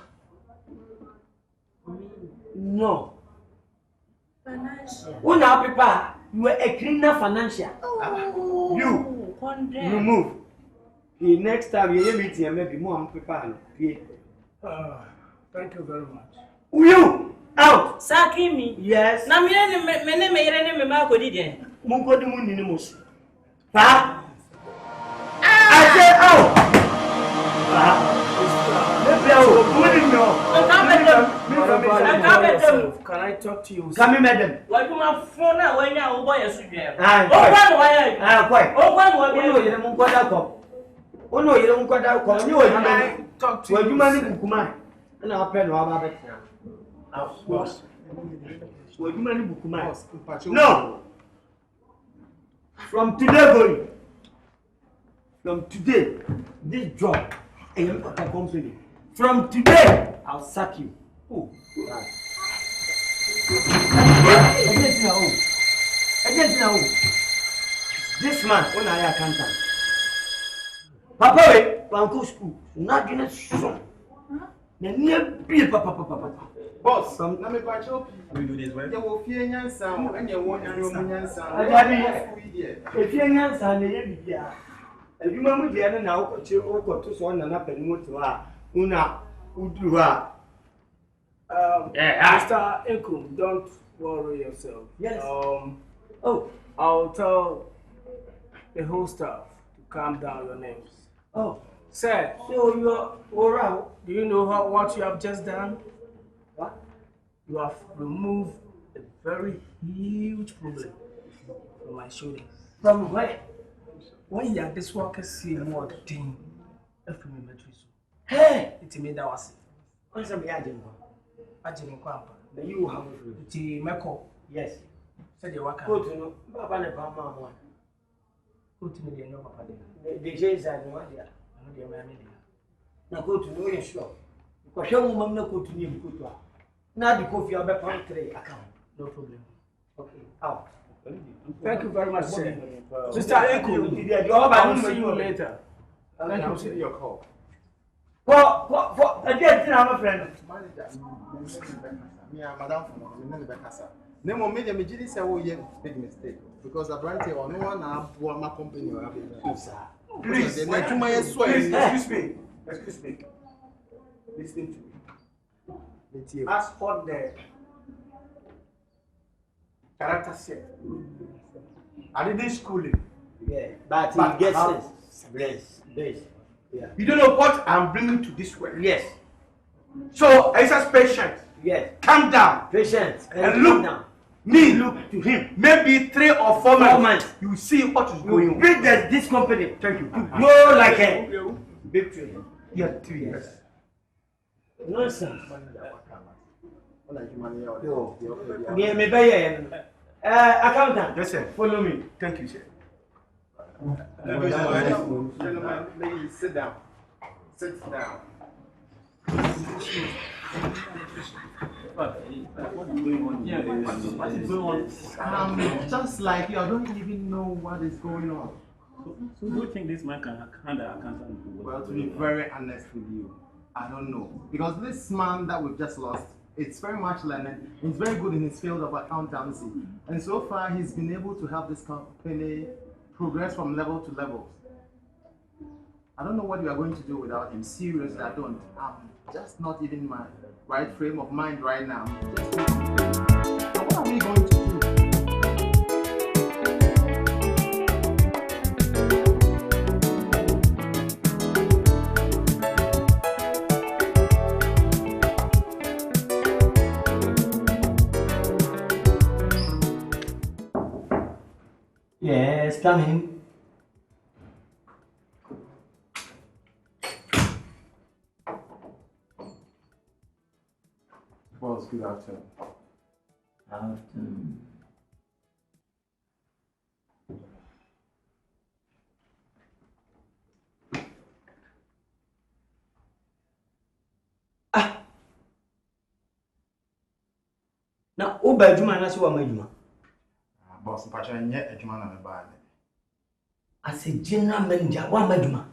F: Financial.
C: One our paper, you are a cleaner financial. You remove. The next time you meet him, maybe more prepared.
J: Thank you very much.
C: You out.
F: Saki me.
C: Yes.
F: Na me me ma ko di den.
C: Mungo di mun ni mus. Pa. I say out. Pa. Maybe
J: Can I talk to you?
C: Come in, madam.
F: What you ma phone na when ya o boy su dwe.
C: Quite. Oh no, you don't got that call. You talk to you. Money, Bukuma. And I'll pay no about it now. Of course. Well, you money, Bukuma. No. From today, boy. From today, this job, I am a company. From today, I'll sack you. Oh, Against now. This man, when I accountant. Papa, Banco school, not in a song. Near be papa.
G: Boss, let me patch up. We do this way. You will fear your sound and you want your sound.
C: If you're young, son, yeah. If you remember the other now, to son and up and move to her, Una, Udua.
J: Mr. Ekum, don't worry yourself.
C: Yes.
J: I'll tell the whole staff to calm down your names.
C: Oh,
J: sir.
C: So you're all right.
J: Do you know what you have just done?
C: What?
J: You have removed a very huge problem from my shoulders.
C: From where?
J: When you are this worker, see more thing.
C: Hey!
J: It made that was it.
C: What's up, Yajin?
J: Ajin Kwampa.
C: The you have it.
J: Meko.
C: Yes.
J: Said you work.
C: Go to no, Papa and Pama one.
J: Go to me, no Papa.
C: The Jays are no idea.
J: I know the American.
C: Now go to know your shop. Because your woman no go to me. Now the coffee I'll be on tray account.
J: No problem.
C: Okay, out.
J: Thank you very much, sir. Mr. Eku, I'll see you later.
G: Thank you for your call.
C: For again, I'm a friend.
G: Me and Madam from Bekasa. Nemo made a major say, oh, yeah, big mistake. Because I brought you on no one now, one my company. Please, excuse me. Listen to me.
J: As what the character said. I didn't school him.
C: Yeah, but he gets this. Yeah.
J: You don't know what I'm bringing to this world.
C: Yes.
J: So exercise patience.
C: Yes.
J: Calm down.
C: Patience.
J: And look
C: down.
J: Me look to him. Maybe 3 or 4 months. You see what is going on.
C: Bring this company. Thank you. Go like a big tree.
J: Yeah, 3 years.
C: Nonsense. Accountant.
J: Yes, sir.
C: Follow me.
J: Thank you, sir.
G: Gentlemen, please sit down. Sit down.
K: What is going on? Yeah, what is going on?
G: Just like you, I don't even know what is going on.
K: So do you think this man can handle accountant?
G: Well, to be very honest with you, I don't know. Because this man that we've just lost, it's very much learned. He's very good in his field of accountancy. And so far, he's been able to help this company progress from level to level. I don't know what we are going to do without him. Seriously, I don't. I'm just not even in my right frame of mind right now. So what are we going to do?
C: Yes, come in.
G: Boss, good afternoon.
C: Afternoon. Now, who by Juma na so Juma?
G: Boss, Pacha, and yet a Juma and a bad.
C: I said, General Manager, one Juma.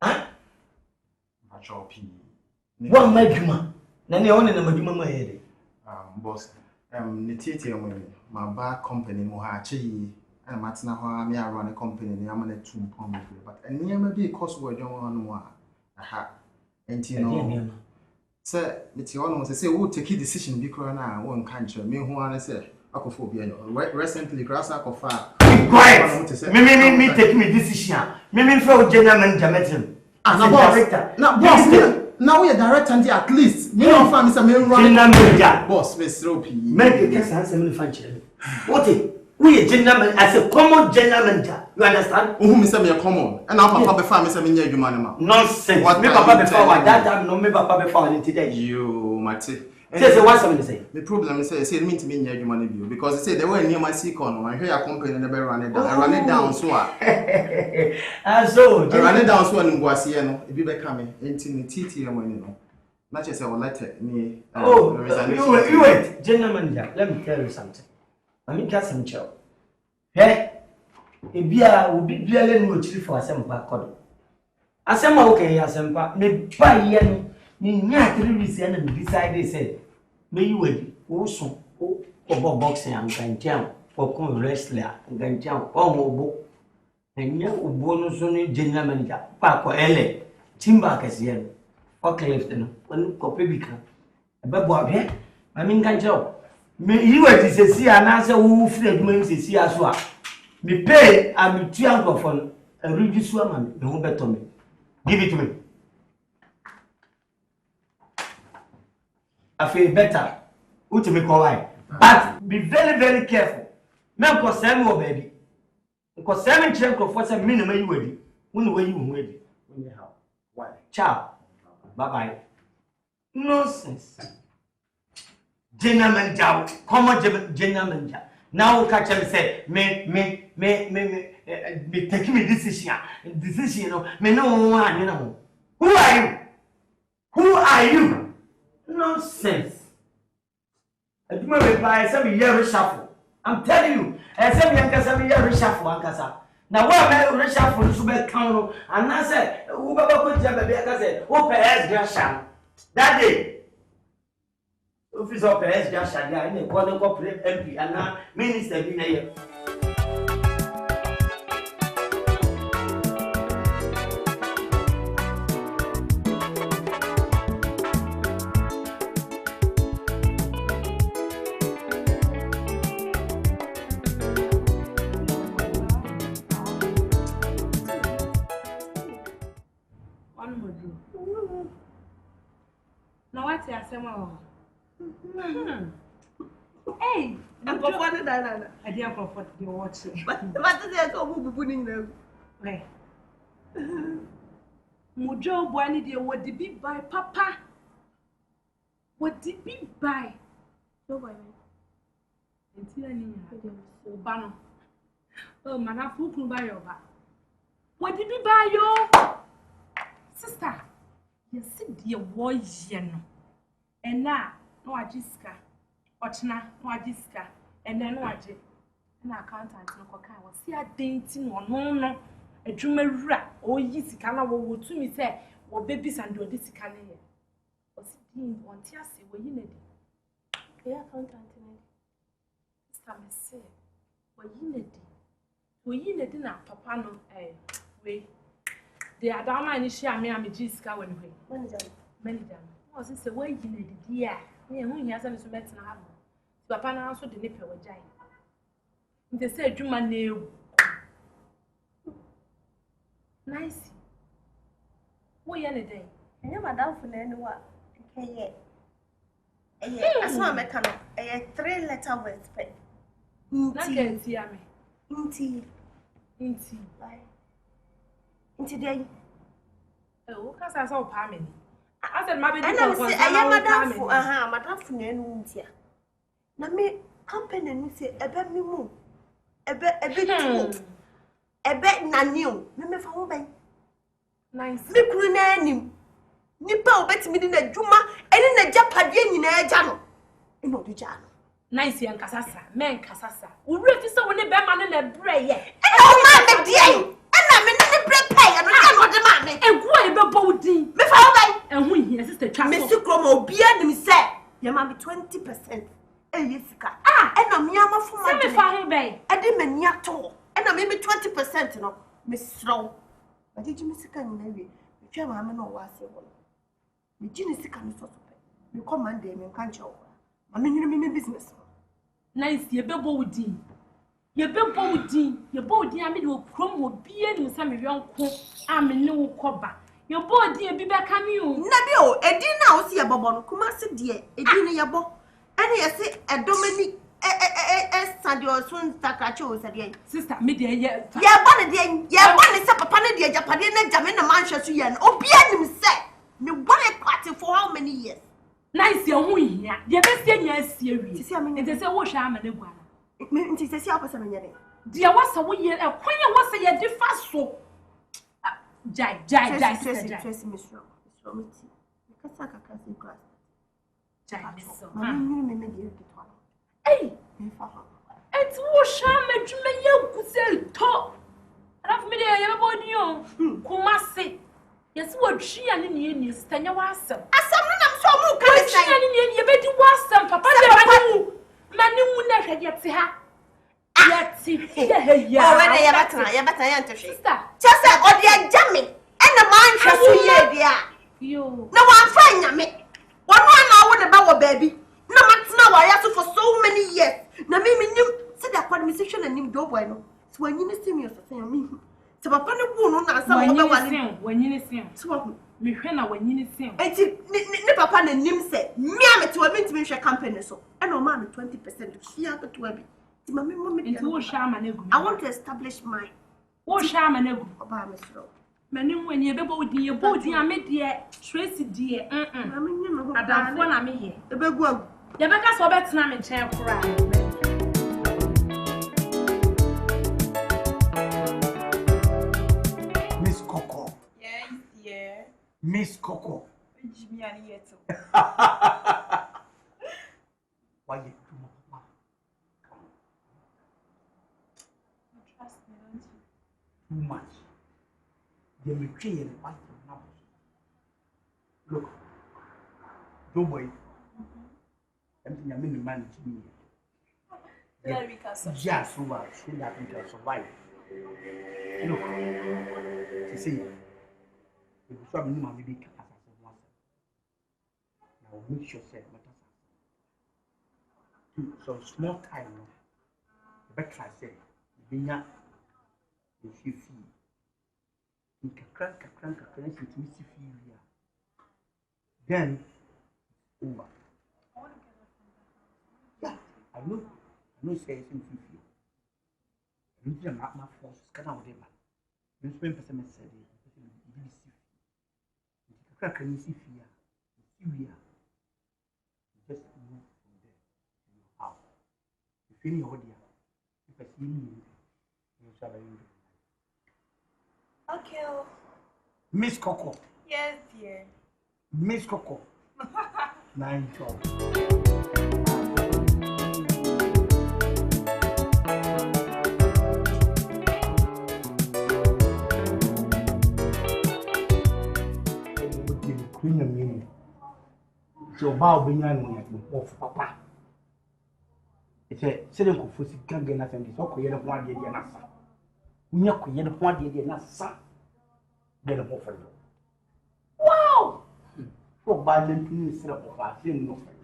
C: Huh?
G: Pacha, P.
C: One Juma. Nani only na Juma my head.
G: Boss, Nititi, my bar company, Mohachi, and Matina, me I run a company, I'm on a 2 pound, but and near may be a cost word on one. Aha, and you know. Sir, it's your almost say, we'll take a decision because now one country. Me who want to say, Acophobia. Recently, grass Acofa.
C: Quiet! Me take me decision. Me for general manager meeting.
G: Now, boss, now we are director at least. Me no family say me run.
C: General manager.
G: Boss, we stroke.
C: Make a case answer me function. What it? We are general manager as a common general manager. You understand?
G: Who me say me a common? And now papa before me say me nyɛ adwuma ma.
C: Nonsense. Me papa before that time no me papa before until today.
G: You mate.
C: Say what something say.
G: The problem is say me to me nyɛ adwuma na bio because say the way near my seek on I hear your company never run it down. I run it down so ah.
C: So
G: I run it down so and go asie no e bi be ka me enti ni titi e money no. Na che say we letter me
C: you wait. General manager, let me tell you something. I mean got some chill. Hey, Ebia will be barely no chili for Asempa Cod. Asema okay, Asempa, me buy yen, me not 3 weeks and decide they said, may you wait also for boxing and ganjam for con wrestler and ganjam or mobo. And young bonus only general manager, Paco Ele, Timbakas yen, or Clifton, when Copibica. A babu here, I mean ganjam. Me you were to say and answer who fled me see as well. Me pay and me 2 phone and read this woman, the who better me. Give it to me. I feel better. Who to make why? But be very, very careful. Men for Samuel baby. Because 7 children for some minimum you ready. When way you ready. When you have. Why? Ciao. Bye bye. Nonsense. General manager, common general manager. Now catch him say, me taking me decision, you know, me no one, you know. Who are you? Who are you? Nonsense. I do not reply, some year reshuffle. I'm telling you, I said, some year reshuffle, Ankasa. Now, what am I reshuffle to be count? And I said, who could jump a bit? I said, who pays Grasham? That day. Office of PS just shut down and one corporate MP and now minister being here.
L: Now what you say, Mama? Hey, I'm going to I didn't comfort the watch. But is there to be putting them? Right. Mujo Bonnie, dear, what did be by Papa? What did be by? So by me. Until I knew Bano. Oh, man, I fool by your back. What did be by your sister? You see, dear boy, and now, no, I just Ochna, no, I just and then what did an accountant no coca was see a dainty no. A jumera, oh, yes, can I will to me say, or babies and do this can here. Was it being one tiasi were you need? Yeah, accountant. Sister, me say, were you need? Were you need dinner, papa no, way. The Adama and share me, I'm a Jessica when we many done. Was this a way you need, dear? Yeah, who has any so better now? Papa now also the nipper with Jay. They say, do my nail. Nice. Why any day? I never down for anyone. Okay, I saw a mechanic, a 3-letter word spell. Inti. Today. Oh, because I saw Pammy. I said, my baby, I am Madame for Madame Funia. Now, me company and say, a bit more. A bit a bet Nanu, remember for home. Nice. The Queen Nippo bet me in a Juma and in a Japadian in a jano. In the jano. Nice young Casassa, man Casassa. We really saw when a bear in a bray. And oh, my dear, and I'm in the bread pay and I am not the man. And why the body? Me for and we hear sister Mr. Cromo, be enemy said, your mammy 20%. Jessica. And I'm Yama for my family. I didn't mean all. And I maybe 20%, no, Miss Slow. But did you miss a can maybe? If you have a no was a one. The genius can so you command them and can't show. I mean, you mean business. Nice, your bubble with Dean. Your bubble with Dean. Your body, I mean, will chrome will be in some of your cook. I'm a no cobber. Your body, be back on you. Nabio, a dinner, I'll see a bubble. Come on, sit dear, a dinner, your boy. And I say, a Dominic. Your soon Takacho said, Sister, media, yeah, one again, yeah, one is up upon the Japan, Jamaica, Manchester, and Opian said, me one party for how many years? Nice, your wing, yeah, the best thing, yes, serious. I mean, it is a wash, I'm a one. It means it's a opposite. Dear, what's a way, a queen was a year different so. Jai, Tracy, Miss Romy, because I can class. Jai, so, hey, it's wash, I'm a Jumayo could say, talk. Enough media, your body on Kumasi. Yes, what she and in you stand your wasp. As someone I'm so moved, you better was some papa. Manu would never get to her. Yeah, better sister. Just a audio jamming and the mind has you. No one find me. 1 hour about baby. No matter now, I asked for so many years. Now, me, said that administration and him do bueno. So when you see me, you say, me. So, Papa, no one on some when you see him. So, me, when you see him. And Papa and him said, me, I'm to a mint company, so, and no man 20% she have to be. I want to establish my. Oh, Shaman, Obama, Many when you're about your body, I made dear, Tracy dear, I don't want me here. The big one. You better so better than I'm chair cry.
C: Miss Coco.
E: Yes, yeah.
C: Miss Coco.
E: Jimmy and yet.
C: Why you too much?
E: Trust me, don't you?
C: Too much. They will tree and fight now. Look, don't worry. Everything I'm in the manage me. Just so much so that we can survive. Look, you see, if you saw me, maybe as I said once. Now make sure say some small time. The better I say, if you feel. Crank, then over. Yeah, I know say something for you. You need my force, can I whatever. You spend person said can you see fear? Just move from there to your house. If you know dear, if I see you, you shall be.
L: Okay.
C: Miss Coco.
L: Yes, dear.
C: Miss Coco. 9-12. So bow behind of papa. It's a silly for Gangan and it's okay. One day, Nasa. We are queen of 1 day, Nasa. Then a offer. Wow! For violent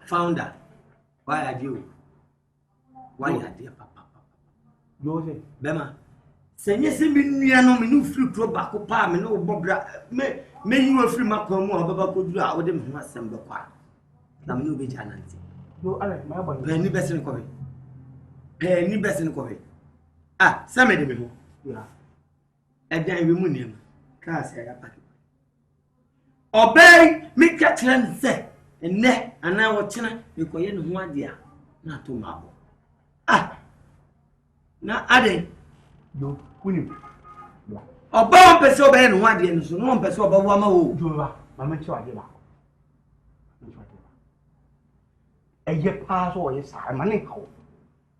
C: founder. Why are you? Why are dear papa? You Bema. Send yes, no free pro back up, no bobra. May you a free macron more about could do out with them who assemble part. Now, no be Jananti. No, I like my boy. Penny best in coffee. Penny best in coffee. Ah, some of them. Yeah. And then we moon him. Can't say I got packet. Obey me, Catherine said, and neck, and now what China, you call you 1 dear, not 2 marble. Ah, now adding, you couldn't. Obey person obeying 1 dear, so no one person about 1 more. Mamma, I give up. A year pass or yes, I'm a nickel.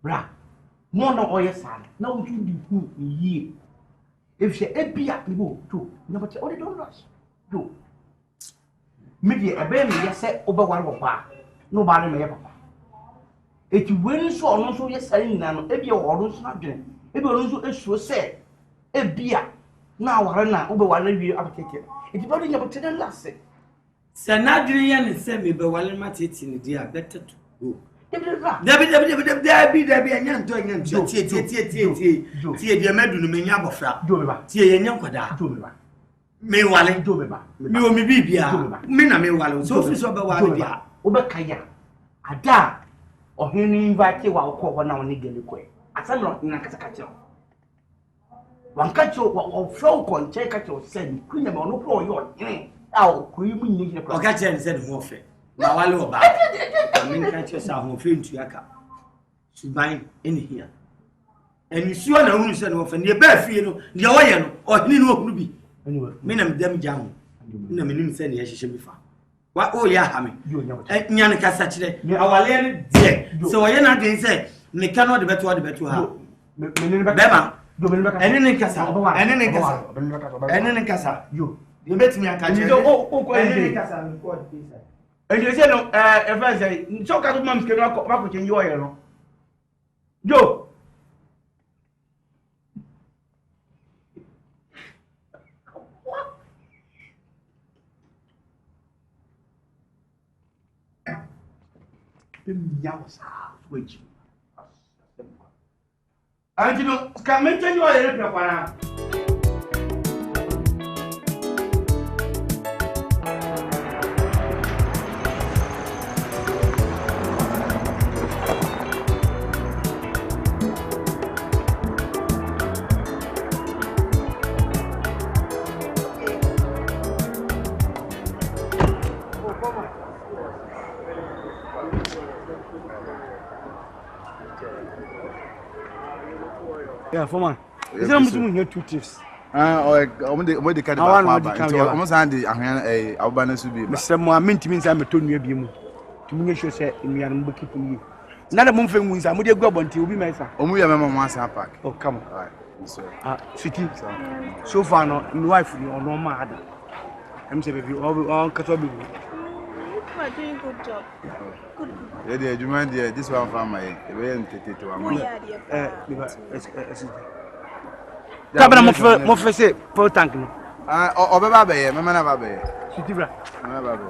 C: Bra, more no yes, son. No, you do good ye. If she a be at you too, never tell the dollars. Do. Maybe a baby, yes, said over 1 bar. Nobody may ever. If you will so also yes, saying now, if your orders not doing, if you also issue say a beer. Now, I know over 1 year application. It's not in your potential last. Sir Nadrian and send me, but while I'm at it in the dear, better to go. There be a young doing and tea, dear Medun, me Yabofra, tea, and Yankoda, may Wally do me, me be Mina may Wallow, so over Obakaya, a da, or he invite you while call 1 hour nigger. I said not in a catcher. One catcher or flow con check at your send, Queen of no pro your name. Oh, creamy nigger. Or catch and said warfare. Now I know about it. I mean, catch yourself who feel to your cup. She bind in here. And you see one who said off and your bare feel, the oil or Nino Ruby. Anyway, Minam them jam. Minam said yes, she should be found. What oh, yeah, Hammy. You know, Yanica Saturday. Our lady dead. So I not going to say, they cannot the better have. Bema, and then Casa, and then Casa, and then Casa, you. You bet me I can't do. And you say, no, if I say, so can mom cannot come back with your oil. Joe. Which and you know, can mention you are yeah, for man. Is there something here 2 tips?
M: Or the kind of almost handy. I'll balance to be.
C: Mr. Mohammed means I'm a tone you be moved. To me, she said, in your number keeping you. Not a month from wins, I'm with your gob until we may say. Oh, we are Mamma Massa Park. Oh, come on. City. So far, no wife or no mother. I'm saying, if you all cut off.
L: You are doing good job.
M: Good. Yeah, you mind this one for my event to a month.
C: Tabana mo fese po tank no.
M: O be ba be, me na ba be.
C: Sitibra.
M: Me ba be.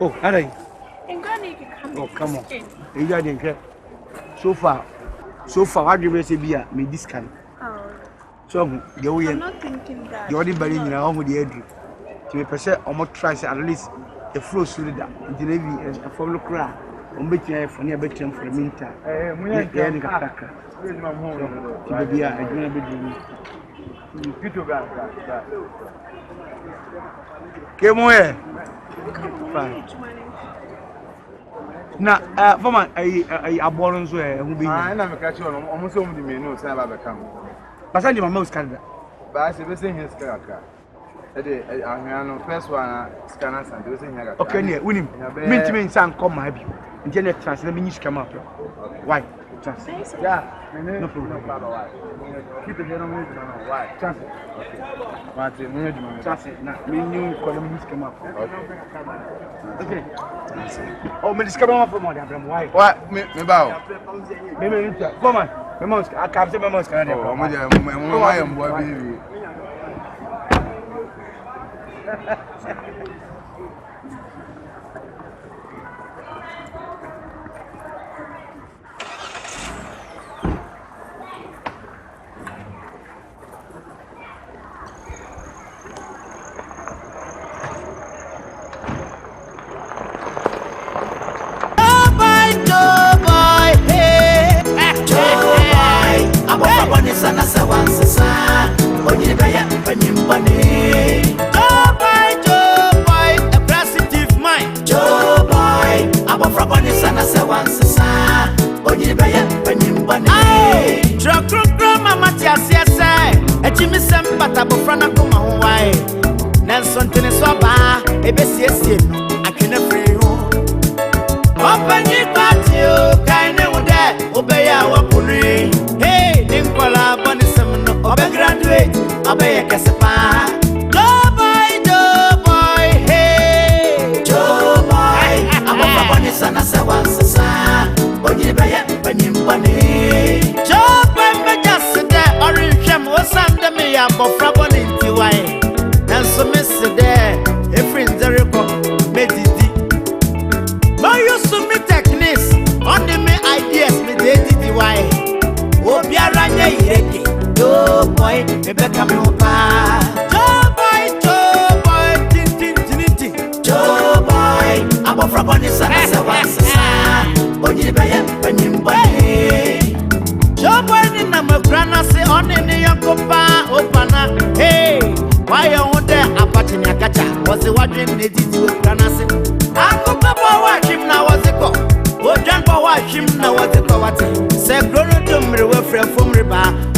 C: Oh, alright.
L: And Granny can come.
C: Oh, come on. You got so far, what do you say be me this kind?
L: Oh.
C: So you
E: I'm not thinking that.
C: you already buried in our home with the edge. To be percent or more tries at least the flow through that. The navy as a follow cry. On bit for near bedtime for the meantime. Yeah, the Kaka. To be a dinner bedroom. Came away. Now, for my a born so who be I never catch you almost only me no say about come. But I my mouse Canada. But I say we say his Kaka. I first one scanners and we say here. Okay, near win him. Mint san come my view. Internet translate me come up. Why? Chance. Yeah, no problem. Keep it on me. Why? Chance. Okay. But you chance now. Me new column come up. Okay. Oh, me discover one for more than why? What? Me bow. Me come on. Me mouse. I can't say my mouse can. Oh, my am boy baby.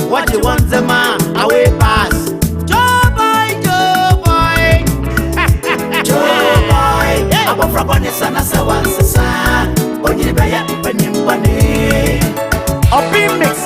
A: What you want the man away pass. Joe boy. Joe boy. I'm a fraboni sana sawan sasa. Onye baya penyim bani. Opi mix